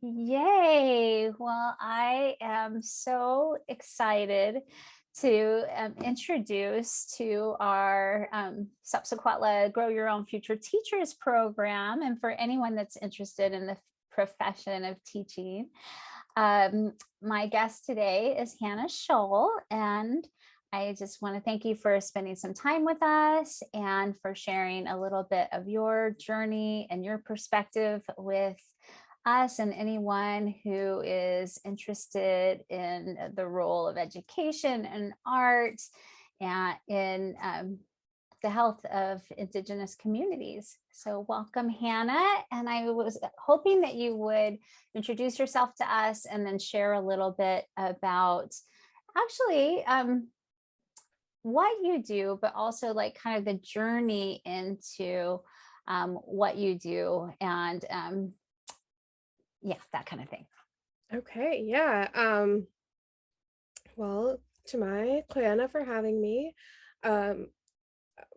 Yay. Well, I am so excited to introduce to our Subsequently Grow Your Own Future Teachers program. And for anyone that's interested in the profession of teaching, my guest today is Hannah Sholl. And I just want to thank you for spending some time with us and for sharing a little bit of your journey and your perspective with us and anyone who is interested in the role of education and art and in the health of Indigenous communities. So, welcome, Hannah. And I was hoping that you would introduce yourself to us and then share a little bit about actually what you do, but also like kind of the journey into what you do and yeah, that kind of thing. Okay, yeah. Well, Jemai, Koyana for having me. Um,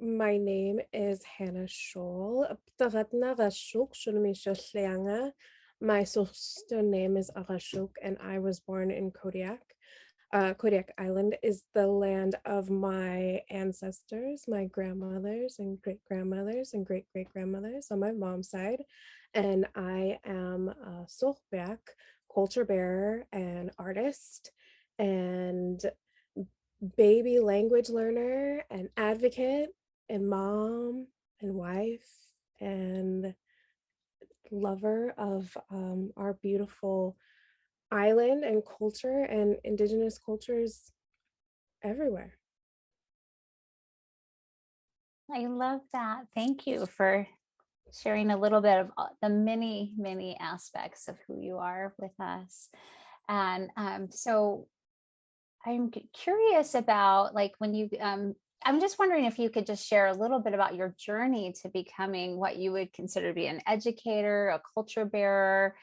my name is Hannah Sholl. My sister name is Arashuk, and I was born in Kodiak. Kodiak Island is the land of my ancestors, my grandmothers and great grandmothers and great great grandmothers on my mom's side. And I am a Sohbeak, culture bearer and artist and baby language learner and advocate and mom and wife and lover of our beautiful island and culture and indigenous cultures everywhere. I love that. Thank you for sharing a little bit of the many, many aspects of who you are with us. And so I'm curious about like when you, I'm just wondering if you could just share a little bit about your journey to becoming what you would consider to be an educator, a culture bearer,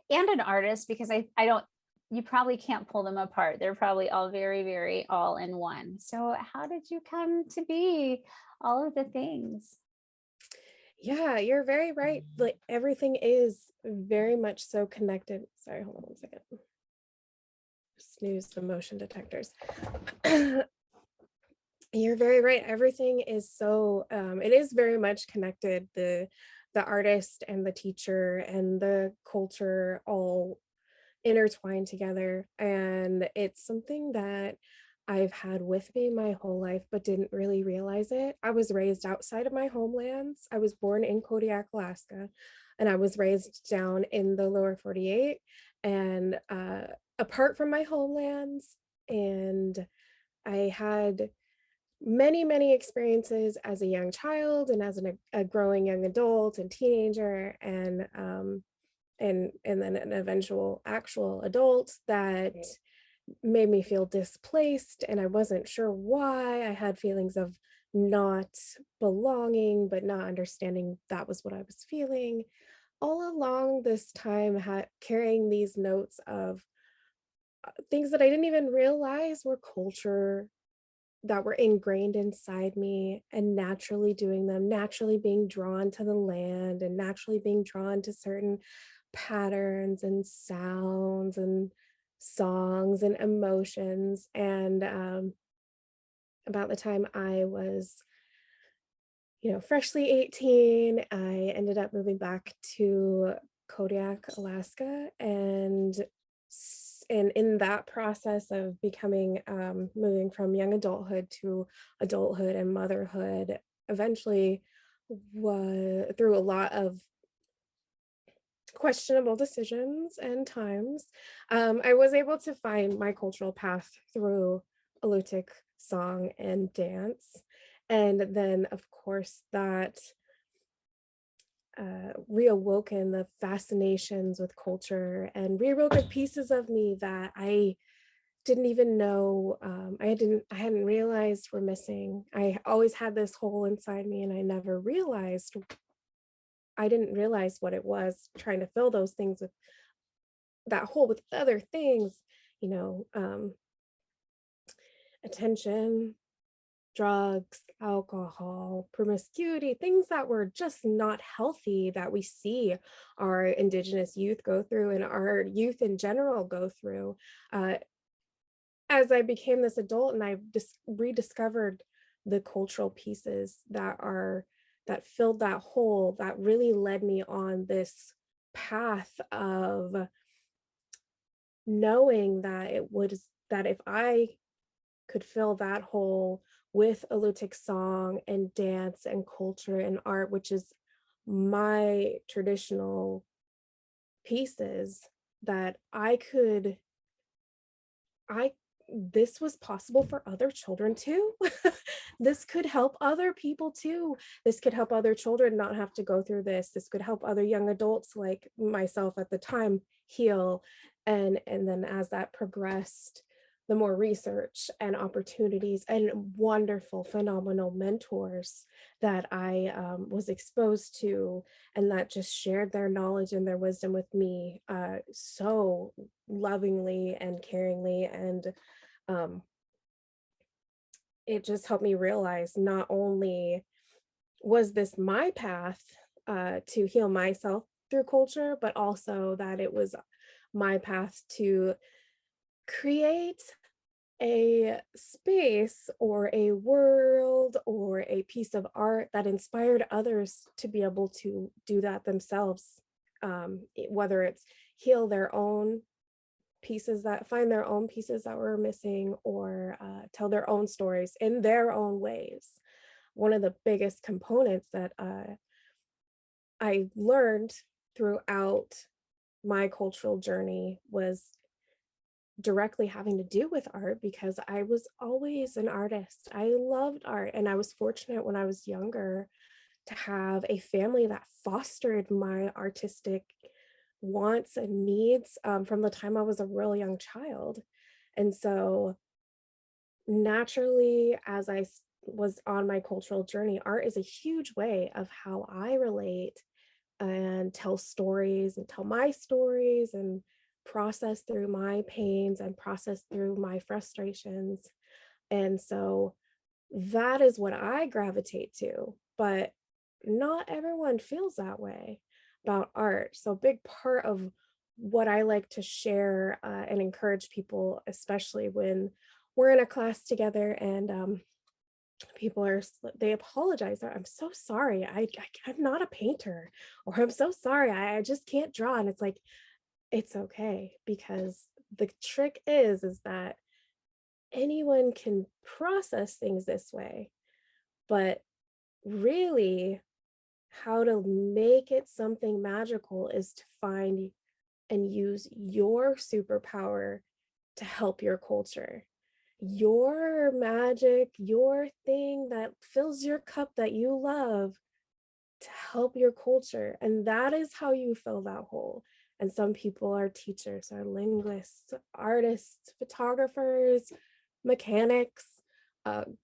and an artist, because I don't, you probably can't pull them apart. They're probably all very, very all in one. So, how did you come to be all of the things? Yeah, you're very right. Like everything is very much so connected. Sorry, hold on one second. Snooze the motion detectors. You're very right. Everything is so it is very much connected. The artist and the teacher and the culture all intertwined together. And it's something that I've had with me my whole life, but didn't really realize it. I was raised outside of my homelands. I was born in Kodiak, Alaska, and I was raised down in the lower 48 and apart from my homelands. And I had many, many experiences as a young child and as a growing young adult and teenager and then an eventual actual adult that made me feel displaced and I wasn't sure why. I had feelings of not belonging but not understanding that was what I was feeling all along this time, carrying these notes of things that I didn't even realize were culture that were ingrained inside me, and naturally doing them, naturally being drawn to the land and naturally being drawn to certain patterns and sounds and songs and emotions. And about the time I was, freshly 18, I ended up moving back to Kodiak, Alaska, and in that process of becoming moving from young adulthood to adulthood and motherhood, eventually through a lot of questionable decisions and times, I was able to find my cultural path through Alutiiq song and dance. And then, of course, that reawoken the fascinations with culture and reawoken pieces of me that I didn't even know I hadn't realized were missing. I always had this hole inside me and I didn't realize what it was, trying to fill those things with that hole with other things, you know, attention, drugs, alcohol, promiscuity, things that were just not healthy that we see our Indigenous youth go through and our youth in general go through. Uh, as I became this adult and I just rediscovered the cultural pieces that filled that hole, that really led me on this path of knowing that if I could fill that hole with Alutiiq song and dance and culture and art, which is my traditional pieces, that I this was possible for other children too. This could help other people too. This could help other children not have to go through this. This could help other young adults like myself at the time heal. And then as that progressed, the more research and opportunities and wonderful, phenomenal mentors that I was exposed to, and that just shared their knowledge and their wisdom with me so lovingly and caringly. And um, it just helped me realize not only was this my path to heal myself through culture, but also that it was my path to create a space or a world or a piece of art that inspired others to be able to do that themselves, whether it's heal their own pieces, that find their own pieces that were missing, or tell their own stories in their own ways. One of the biggest components that I learned throughout my cultural journey was directly having to do with art, because I was always an artist. I loved art, and I was fortunate when I was younger to have a family that fostered my artistic wants and needs from the time I was a real young child. And so naturally, as was on my cultural journey, art is a huge way of how I relate and tell stories and tell my stories and process through my pains and process through my frustrations. And so that is what I gravitate to. But not everyone feels that way about art. So, a big part of what I like to share and encourage people, especially when we're in a class together and people they apologize. I'm so sorry. I'm not a painter, or I'm so sorry. I just can't draw. And it's like, it's okay, because the trick is that anyone can process things this way, but really how to make it something magical is to find and use your superpower to help your culture. Your magic, your thing that fills your cup that you love to help your culture. And that is how you fill that hole. And some people are teachers, are linguists, artists, photographers, mechanics,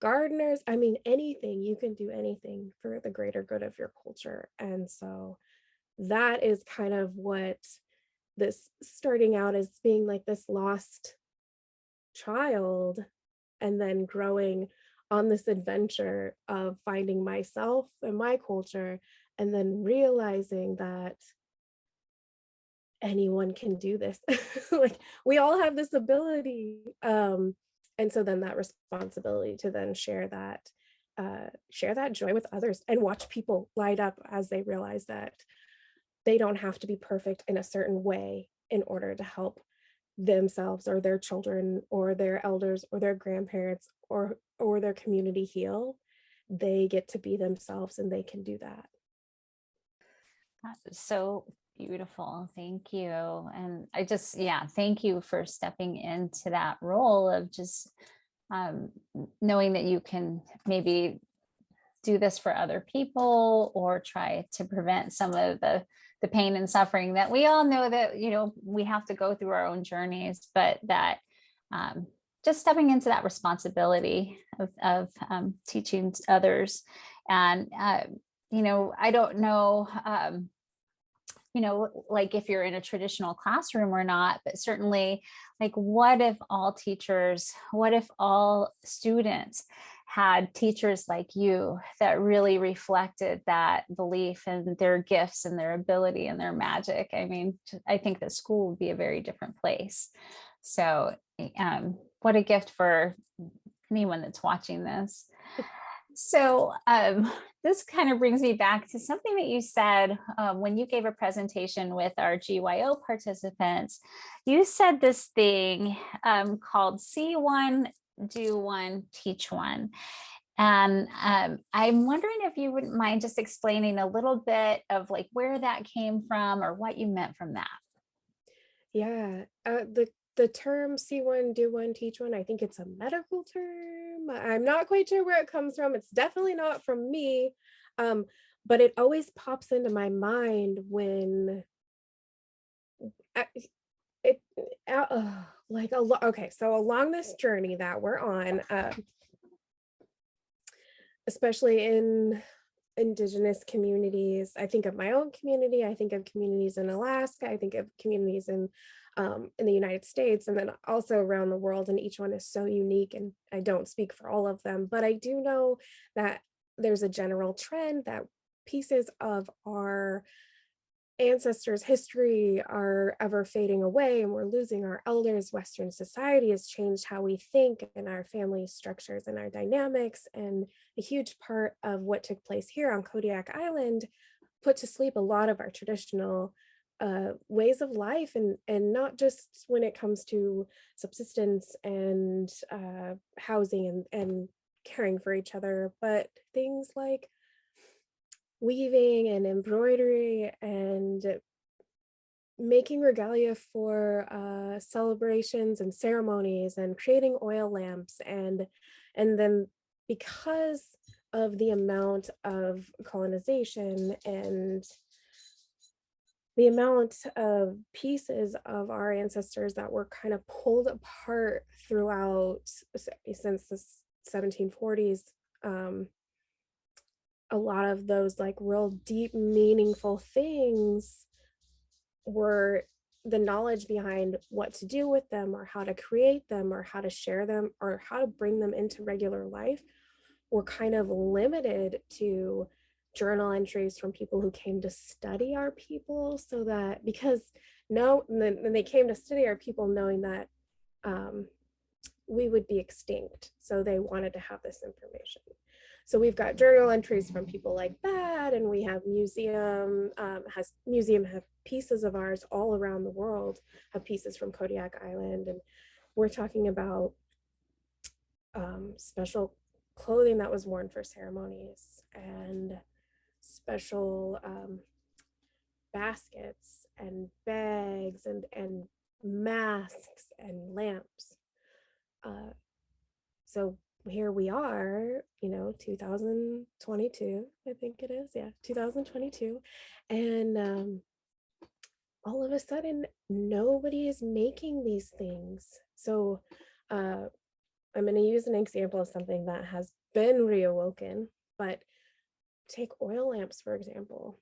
gardeners. I mean, anything, you can do anything for the greater good of your culture. And so that is kind of what this starting out as being like this lost child, and then growing on this adventure of finding myself and my culture, and then realizing that anyone can do this. Like, we all have this ability. And so then that responsibility to then share that joy with others and watch people light up as they realize that they don't have to be perfect in a certain way in order to help themselves or their children or their elders or their grandparents or their community heal. They get to be themselves, and they can do that. That's so beautiful. Thank you. And yeah, thank you for stepping into that role of just um, knowing that you can maybe do this for other people, or try to prevent some of the pain and suffering that we all know that, we have to go through our own journeys, but that just stepping into that responsibility of teaching others. And, I don't know, like if you're in a traditional classroom or not, but certainly, like, what if all teachers, what if all students had teachers like you that really reflected that belief and their gifts and their ability and their magic. I mean, I think that school would be a very different place. So, what a gift for anyone that's watching this. So, this kind of brings me back to something that you said when you gave a presentation with our GYO participants. You said this thing called See One, Do One, Teach One. And I'm wondering if you wouldn't mind just explaining a little bit of like where that came from or what you meant from that. Yeah, the term "see one, do one, teach one," I think it's a medical term. I'm not quite sure where it comes from. It's definitely not from me, um, but it always pops into my mind when I, it like okay, so along this journey that we're on, especially in indigenous communities. I think of my own community. I think of communities in Alaska. I think of communities in the United States, and then also around the world. And each one is so unique. And I don't speak for all of them, but I do know that there's a general trend that pieces of our ancestors' history are ever fading away and we're losing our elders. Western society has changed how we think and our family structures and our dynamics. And a huge part of what took place here on Kodiak Island put to sleep a lot of our traditional ways of life, and not just when it comes to subsistence and housing and caring for each other, but things like weaving and embroidery and making regalia for celebrations and ceremonies and creating oil lamps, and then because of the amount of colonization and the amount of pieces of our ancestors that were kind of pulled apart throughout since the 1740s, a lot of those like real deep meaningful things were the knowledge behind what to do with them or how to create them or how to share them or how to bring them into regular life were kind of limited to journal entries from people who came to study our people. So that because no, and then they came to study our people knowing that we would be extinct, so they wanted to have this information. So we've got journal entries from people like that, and we have museum have pieces of ours all around the world, have pieces from Kodiak Island, and we're talking about special clothing that was worn for ceremonies and special baskets and bags and masks and lamps. So here we are, 2022, I think it is. Yeah, 2022. And all of a sudden, nobody is making these things. So I'm going to use an example of something that has been reawoken, but take oil lamps, for example.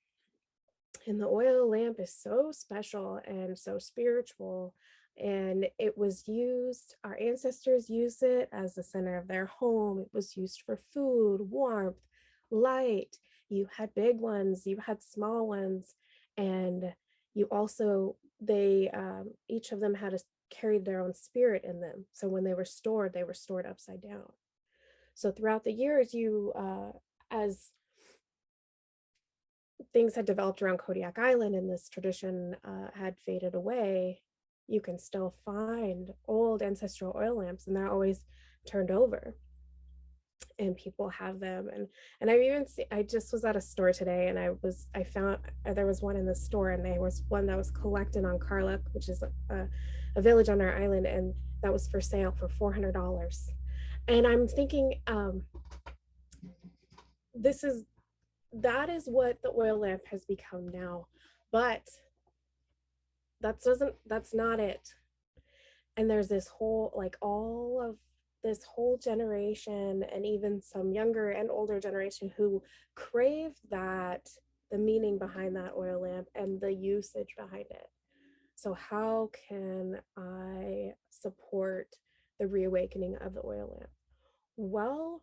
And the oil lamp is so special and so spiritual. And it was used, our ancestors used it as the center of their home. It was used for food, warmth, light. You had big ones, you had small ones. And you also, each of them carried their own spirit in them. So when they were stored upside down. So throughout the years, as things had developed around Kodiak Island and this tradition had faded away, you can still find old ancestral oil lamps, and they're always turned over. And people have them, and I just was at a store today, and I found there was one in the store, and there was one that was collected on Karluk, which is a village on our island, and that was for sale for $400. And I'm thinking, that is what the oil lamp has become now, but that's not it. And there's this whole, like, all of this whole generation, and even some younger and older generation, who crave the meaning behind that oil lamp and the usage behind it. So how can I support the reawakening of the oil lamp? Well,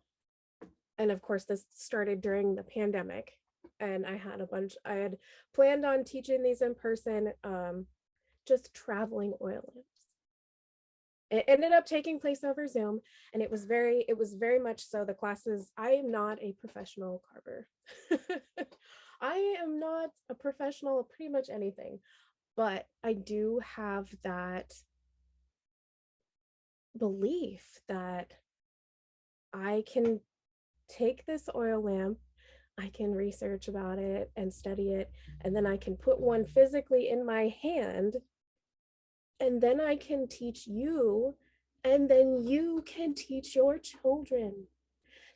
And of course, this started during the pandemic. And I had planned on teaching these in person, just traveling oil lamps. It ended up taking place over Zoom, and it was very much so the classes. I am not a professional carver. I am not a professional of pretty much anything, but I do have that belief that I can take this oil lamp, I can research about it and study it, and then I can put one physically in my hand, and then I can teach you, and then you can teach your children.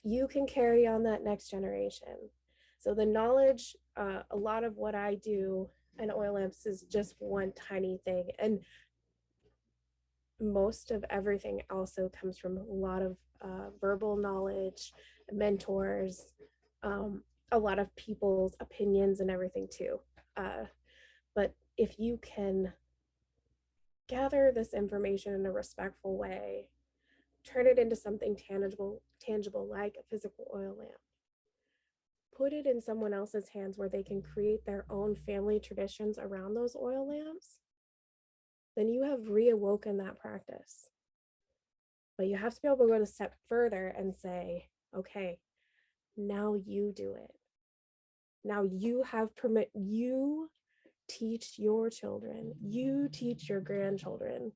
You can carry on that next generation. So the knowledge, a lot of what I do in oil lamps is just one tiny thing. And most of everything also comes from a lot of verbal knowledge, mentors, a lot of people's opinions and everything too. But if you can gather this information in a respectful way, turn it into something tangible like a physical oil lamp, put it in someone else's hands where they can create their own family traditions around those oil lamps, then you have reawoken that practice. But you have to be able to go a step further and say, okay, now you do it. Now you have permit, you teach your children, you teach your grandchildren.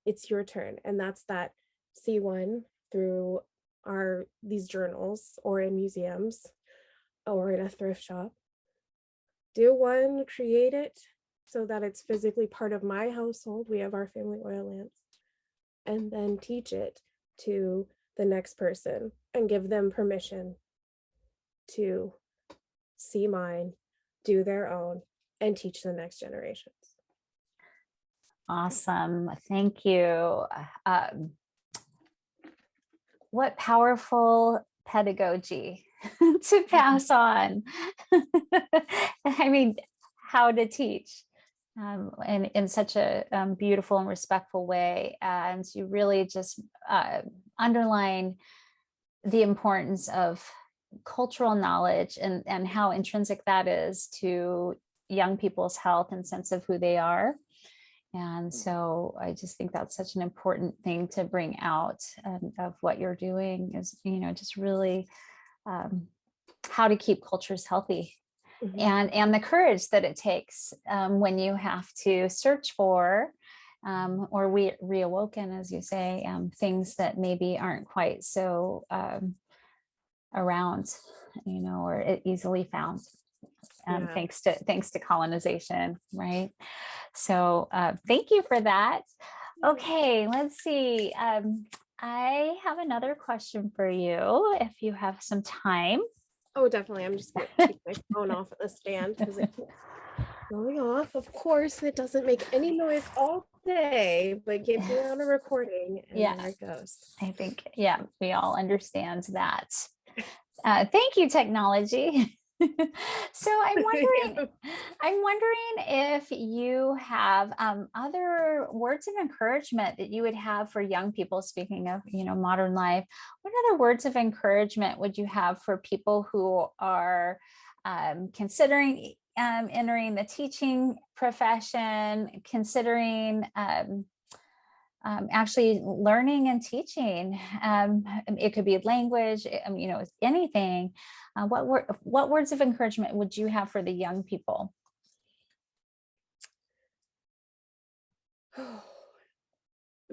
It's your turn. And that's that C1 through these journals or in museums or in a thrift shop. Do one, create it so that it's physically part of my household. We have our family oil lamps, and then teach it to the next person and give them permission to see mine, do their own, and teach the next generations. Awesome. Thank you. What powerful pedagogy to pass on. I mean, how to teach in such a beautiful and respectful way. And you really just underline the importance of cultural knowledge and how intrinsic that is to young people's health and sense of who they are. And so I just think that's such an important thing to bring out of what you're doing is, just really how to keep cultures healthy. Mm-hmm. And the courage that it takes when you have to search for or reawoken, as you say, things that maybe aren't quite so around, or easily found. Yeah. Thanks to colonization, right? So thank you for that. Okay, let's see. I have another question for you if you have some time. Oh, definitely. I'm just going to take my phone off at the stand because it keeps going off. Of course, it doesn't make any noise all day, but get me on a recording and there it goes. I think, we all understand that. Thank you, technology. So I'm wondering if you have other words of encouragement that you would have for young people. Speaking of, modern life, what other words of encouragement would you have for people who are considering entering the teaching profession, considering actually learning and teaching? It could be language, anything. What words of encouragement would you have for the young people?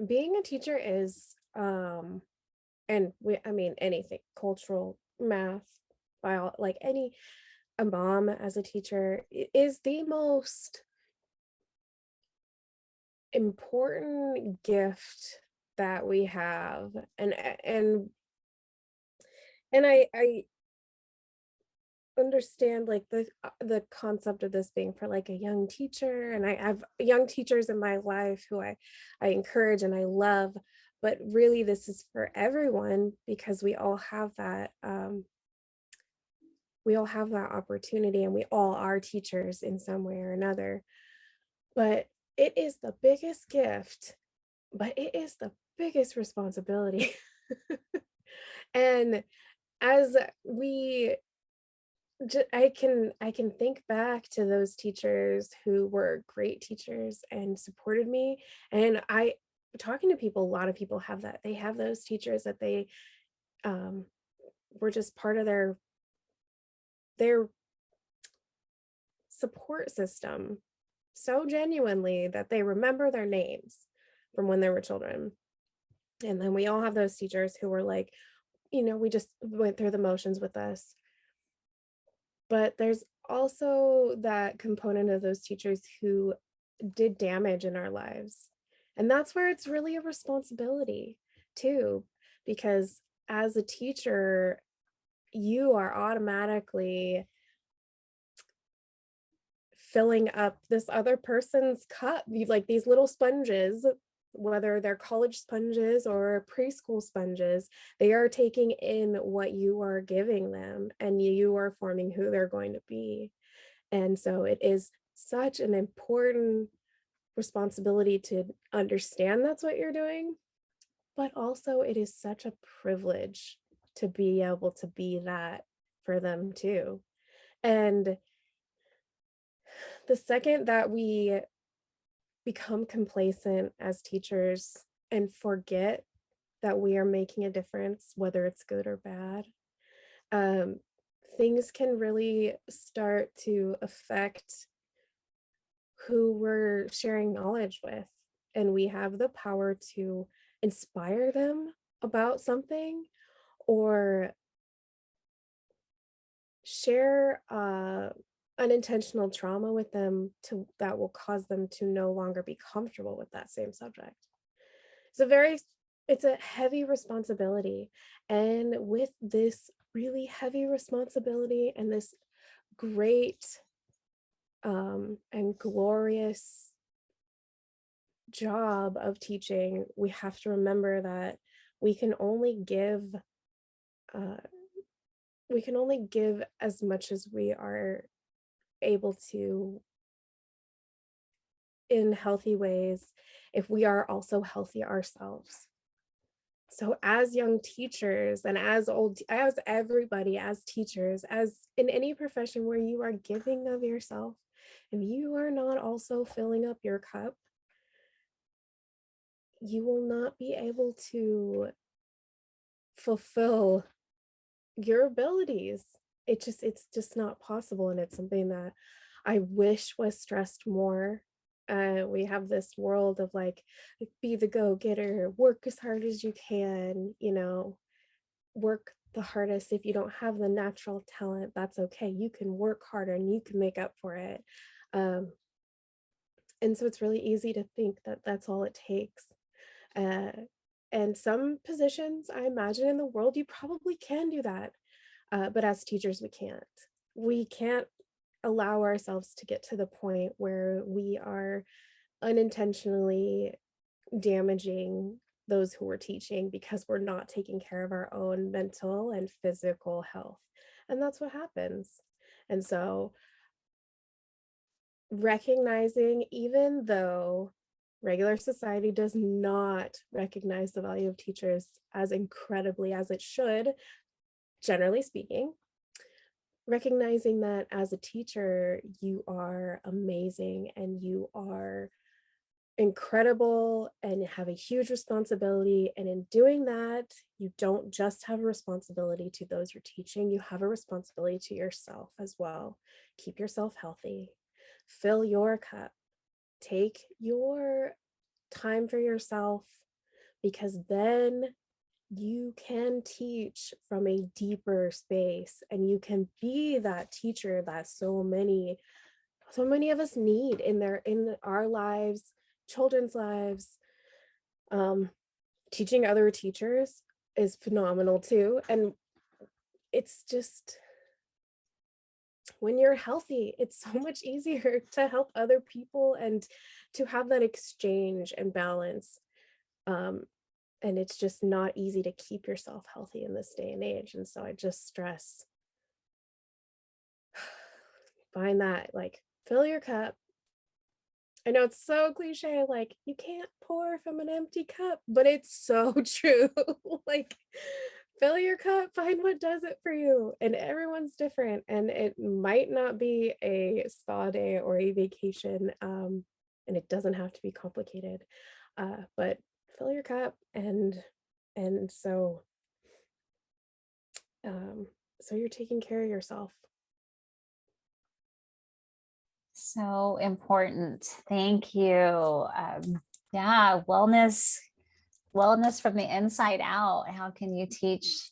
Being a teacher is, anything, cultural, math, bio, like a mom as a teacher is the most important gift that we have. And I understand like the concept of this being for like a young teacher, and I have young teachers in my life who I encourage and I love, but really this is for everyone because we all have that opportunity, and we all are teachers in some way or another. But it is the biggest gift, but it is the biggest responsibility. And as we I can think back to those teachers who were great teachers and supported me, and I talking to people, a lot of people have that. They have those teachers that they um, were just part of their support system so genuinely that they remember their names from when they were children. And then we all have those teachers who were like, we just went through the motions with us. But there's also that component of those teachers who did damage in our lives. And that's where it's really a responsibility too, because as a teacher, you are automatically filling up this other person's cup. You like these little sponges, whether they're college sponges or preschool sponges, they are taking in what you are giving them and you are forming who they're going to be. And so it is such an important responsibility to understand that's what you're doing, but also it is such a privilege to be able to be that for them too. And the second that we become complacent as teachers and forget that we are making a difference, whether it's good or bad, um, things can really start to affect who we're sharing knowledge with. And we have the power to inspire them about something or share unintentional trauma with them that will cause them to no longer be comfortable with that same subject. It's a very it's a heavy responsibility. And with this really heavy responsibility and this great and glorious job of teaching, we have to remember that we can only give uh, we can only give as much as we are able to in healthy ways if we are also healthy ourselves. So as young teachers and as everybody, as teachers, as in any profession where you are giving of yourself, if you are not also filling up your cup, you will not be able to fulfill your abilities. It's just not possible. And it's something that I wish was stressed more. We have this world of like be the go-getter, work as hard as you can, work the hardest. If you don't have the natural talent, that's okay. You can work harder and you can make up for it. Um, and so it's really easy to think that that's all it takes. Uh, and some positions, I imagine in the world, you probably can do that. But as teachers, we can't. We can't allow ourselves to get to the point where we are unintentionally damaging those who we're teaching because we're not taking care of our own mental and physical health. And that's what happens. And so recognizing, even though regular society does not recognize the value of teachers as incredibly as it should, generally speaking, recognizing that as a teacher, you are amazing and you are incredible and have a huge responsibility. And in doing that, you don't just have a responsibility to those you're teaching, you have a responsibility to yourself as well. Keep yourself healthy, fill your cup, take your time for yourself, because then you can teach from a deeper space and you can be that teacher that so many of us need in our lives, children's lives. Teaching other teachers is phenomenal too. And it's just when you're healthy, it's so much easier to help other people and to have that exchange and balance. And it's just not easy to keep yourself healthy in this day and age. And so I just stress, find that, like, fill your cup. I know it's so cliche, like you can't pour from an empty cup, but it's so true. Like Fill your cup, find what does it for you. And everyone's different. And it might not be a spa day or a vacation. And it doesn't have to be complicated. But fill your cup and so you're taking care of yourself. So important. Thank you. Yeah, wellness from the inside out. How can you teach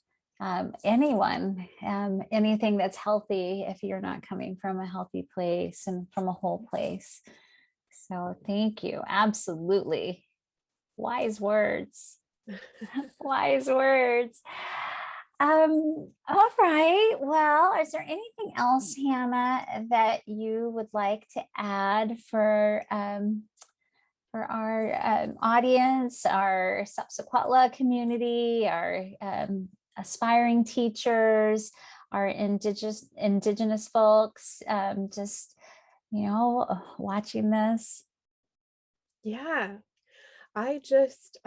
anyone anything that's healthy if you're not coming from a healthy place and from a whole place? So thank you. Absolutely. Wise words. Wise words. All right. Well, is there anything else, Hannah, that you would like to add for our audience, our Sapsaquatla community, our aspiring teachers, our indigenous folks, just, watching this? Yeah. I just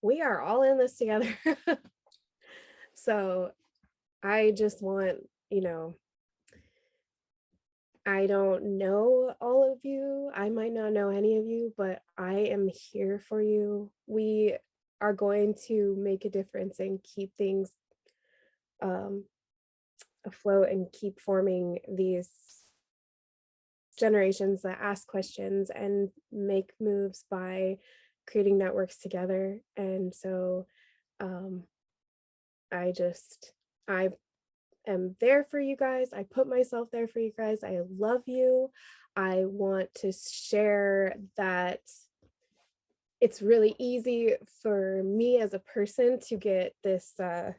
we are all in this together. So I just want, I don't know all of you. I might not know any of you, but I am here for you. We are going to make a difference and keep things um, afloat and keep forming these generations that ask questions and make moves by creating networks together. And so um, I am there for you guys. I put myself there for you guys. I love you. I want to share that it's really easy for me as a person to get this kind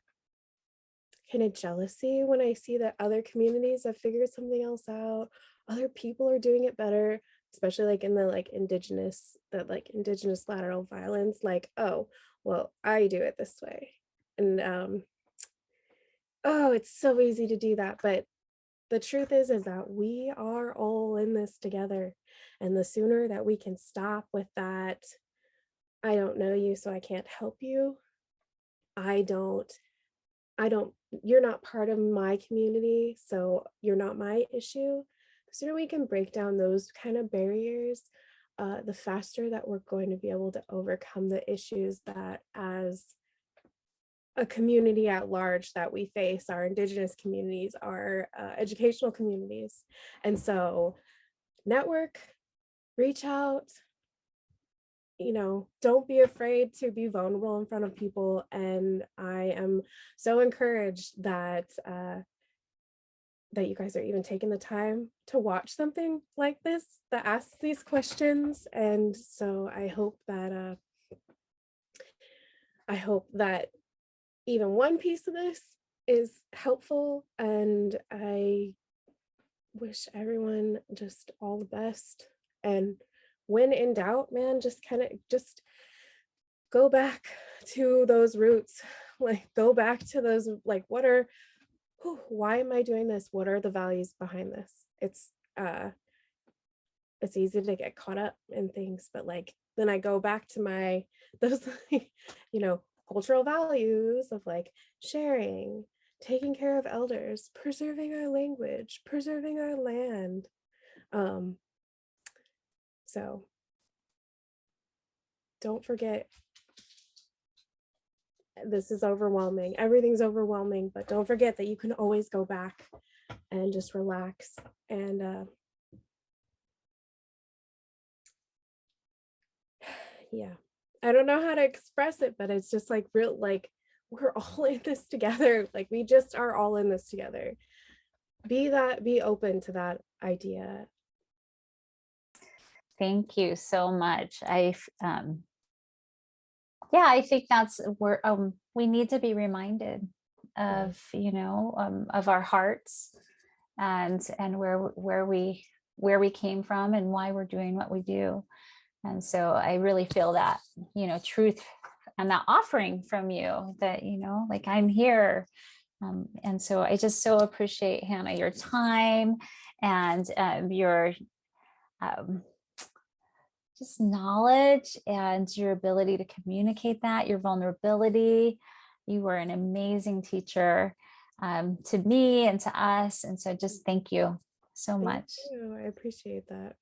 of jealousy when I see that other communities have figured something else out. Other people are doing it better, especially like in the indigenous lateral violence. Like, oh, well, I do it this way. And oh, it's so easy to do that. But the truth is that we are all in this together. And the sooner that we can stop with that, I don't know you, so I can't help you. I don't, you're not part of my community, so you're not my issue. The sooner we can break down those kind of barriers, the faster that we're going to be able to overcome the issues that as a community at large that we face, our indigenous communities, our educational communities. And so network, reach out, don't be afraid to be vulnerable in front of people. And I am so encouraged that that you guys are even taking the time to watch something like this that asks these questions. And so I hope that even one piece of this is helpful, and I wish everyone just all the best. And when in doubt, man, just go back to those roots. Like, go back to those, like, why am I doing this? What are the values behind this? It's easy to get caught up in things, but like then I go back to those cultural values of like sharing, taking care of elders, preserving our language, preserving our land. So don't forget, this is overwhelming. Everything's overwhelming, but don't forget that you can always go back and just relax. And yeah, I don't know how to express it, but it's just like real, like we're all in this together. Like we just are all in this together. Be open to that idea. Thank you so much. I think that's where we need to be reminded of, of our hearts and where we came from and why we're doing what we do. And so I really feel that, truth and that offering from you that, like I'm here. And so I just so appreciate, Hannah, your time and your just knowledge and your ability to communicate that, your vulnerability. You were an amazing teacher to me and to us. And so just thank you so Thank much. you. I appreciate that.